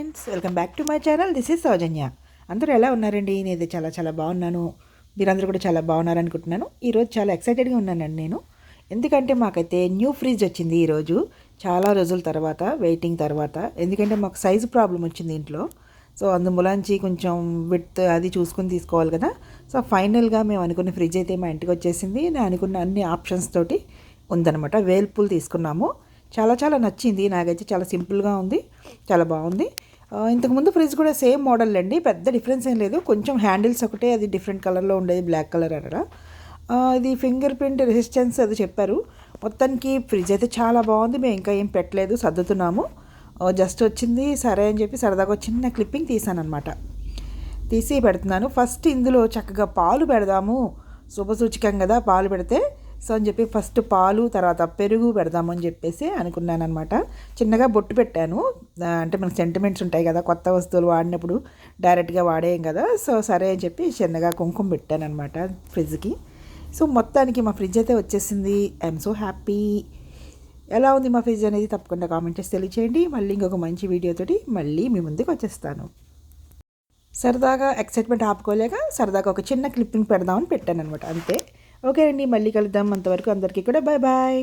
Friends, welcome back to my channel. This is Soujanya. అందరూ ఎలా ఉన్నారండి? నేనైతే చాలా చాలా బాగున్నాను. మీరందరూ కూడా చాలా బాగున్నారనుకుంటున్నాను. ఈరోజు చాలా ఎక్సైటెడ్గా ఉన్నానండి నేను. ఎందుకంటే మాకైతే న్యూ ఫ్రిడ్జ్ వచ్చింది ఈరోజు, చాలా రోజుల తర్వాత, వెయిటింగ్ తర్వాత. ఎందుకంటే మాకు సైజు ప్రాబ్లం వచ్చింది ఇంట్లో. సో అందుమూలంచి కొంచెం విడ్త్ అది చూసుకుని తీసుకోవాలి కదా. సో ఫైనల్గా మేము అనుకున్న ఫ్రిడ్జ్ అయితే మా ఇంటికి వచ్చేసింది. నేను అనుకున్న అన్ని ఆప్షన్స్ తోటి ఉందన్నమాట. whirlpool తీసుకున్నాము. చాలా చాలా నచ్చింది నాకైతే. చాలా సింపుల్గా ఉంది, చాలా బాగుంది. ఇంతకుముందు ఫ్రిడ్జ్ కూడా సేమ్ మోడల్ అండి, పెద్ద డిఫరెన్స్ ఏం లేదు. కొంచెం హ్యాండిల్స్ ఒకటే అది డిఫరెంట్ కలర్లో ఉండేది, బ్లాక్ కలర్ అనగా. ఇది ఫింగర్ ప్రింట్ రెసిస్టెన్స్ అది చెప్పారు. మొత్తానికి ఫ్రిడ్జ్ అయితే చాలా బాగుంది. మేము ఇంకా ఏం పెట్టలేదు, సర్దుతున్నాము. జస్ట్ వచ్చింది సరే అని చెప్పి సరదాగా చిన్న క్లిప్పింగ్ తీసానమాట. తీసి పెడుతున్నాను. ఫస్ట్ ఇందులో చక్కగా పాలు పెడదాము, శుభసూచకం కదా పాలు పెడితే. సో అని చెప్పి ఫస్ట్ పాలు, తర్వాత పెరుగు పెడదామని చెప్పేసి అనుకున్నాను అనమాట. చిన్నగా బొట్టు పెట్టాను. అంటే మనకు సెంటిమెంట్స్ ఉంటాయి కదా, కొత్త వస్తువులు వాడినప్పుడు డైరెక్ట్గా వాడేయం కదా. సో సరే అని చెప్పి చిన్నగా కుంకుమ పెట్టాను అనమాట ఫ్రిడ్జ్కి. సో మొత్తానికి మా ఫ్రిడ్జ్ అయితే వచ్చేసింది. I'm so happy. ఎలా ఉంది మా ఫ్రిడ్జ్ అనేది తప్పకుండా కామెంట్ చేసి తెలియచేయండి. మళ్ళీ ఇంకొక మంచి వీడియోతోటి మళ్ళీ మీ ముందుకు వచ్చేస్తాను. సరదాగా ఎక్సైట్మెంట్ ఆపుకోలేక సరదాగా ఒక చిన్న క్లిప్పింగ్ పెడదామని పెట్టాను అనమాట, అంతే. ఓకే అండి, మళ్ళీ కలుద్దాం. అంతవరకు అందరికీ కూడా బాయ్ బాయ్.